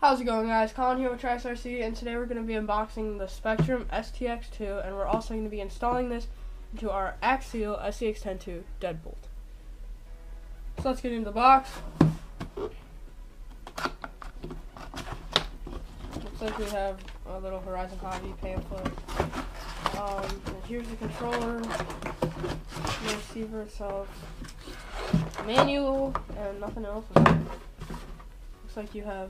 How's it going, guys? Colin here with Trax and today we're going to be unboxing the Spektrum STX2 and we're also going to be installing this into our Axial SCX10 Deadbolt. So let's get into the box. Looks like we have a little Horizon Hobby pamphlet. And here's the controller, the receiver itself, manual, and nothing else. Looks like you have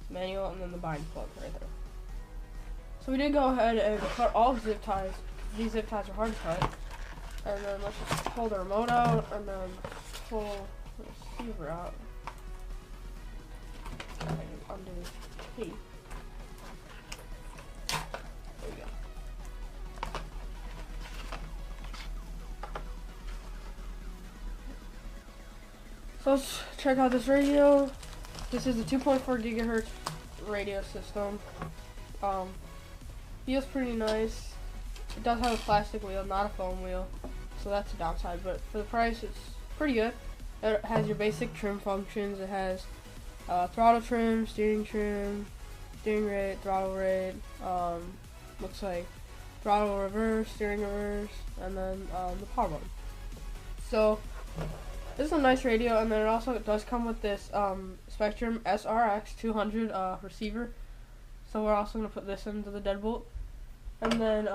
manual and then the bind plug right there. So we did go ahead and cut all the zip ties. These zip ties are hard to cut. And then let's just pull the remote out and then pull the receiver out. And undo the tape. There we go. So let's check out this radio. This is a 2.4 gigahertz radio system. Feels pretty nice. It does have a plastic wheel, not a foam wheel, so that's a downside. But for the price, it's pretty good. It has your basic trim functions. It has throttle trim, steering rate, throttle rate. Looks like throttle reverse, steering reverse, and then the power button. So this is a nice radio, and then it also does come with this Spektrum STX200 receiver. So we're also going to put this into the Deadbolt. And then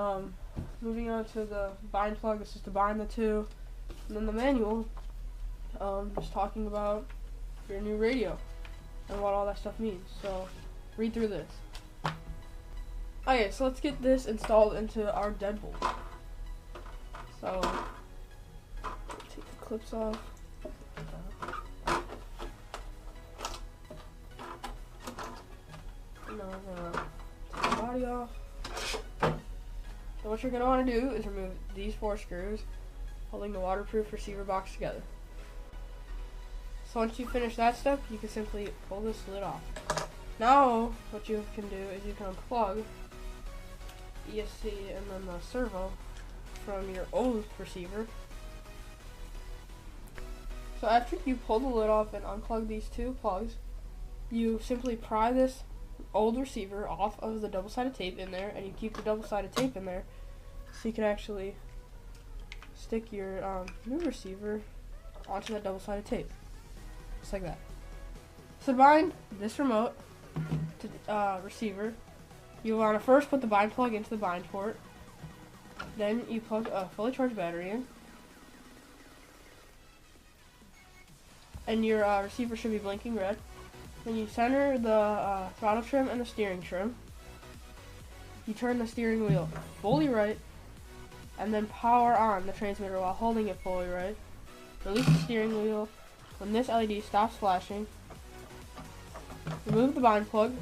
moving on to the bind plug, this is to bind the two. And then the manual, just talking about your new radio and what all that stuff means. So read through this. Okay, so let's get this installed into our Deadbolt. So take the clips off. Now we're going to take the body off. So what you're going to want to do is remove these 4 screws holding the waterproof receiver box together. So once you finish that step, you can simply pull this lid off. Now what you can do is you can unplug ESC and then the servo from your old receiver. So after you pull the lid off and unplug these 2 plugs, you simply pry this old receiver off of the double-sided tape in there, and you keep the double-sided tape in there so you can actually stick your new receiver onto that double-sided tape, just like that. So to bind this remote to receiver, you want to first put the bind plug into the bind port, then you plug a fully charged battery in, and your receiver should be blinking red. Then you center the throttle trim and the steering trim. You turn the steering wheel fully right, and then power on the transmitter while holding it fully right. Release the steering wheel when this LED stops flashing. Remove the bind plug.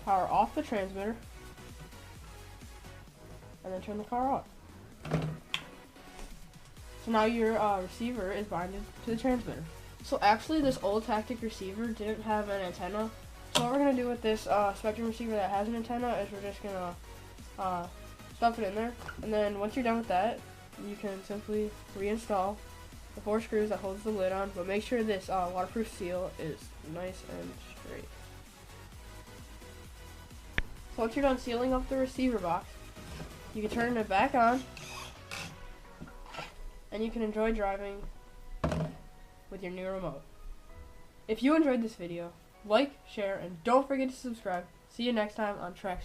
Power off the transmitter, and then turn the car off. So now your receiver is binded to the transmitter. So actually this old Tactic receiver didn't have an antenna. So what we're going to do with this Spektrum receiver that has an antenna is we're just going to stuff it in there. And then once you're done with that, you can simply reinstall the 4 screws that holds the lid on. But make sure this waterproof seal is nice and straight. So once you're done sealing up the receiver box, you can turn it back on. And you can enjoy driving with your new remote. If you enjoyed this video, like, share, and don't forget to subscribe. See you next time on Trax.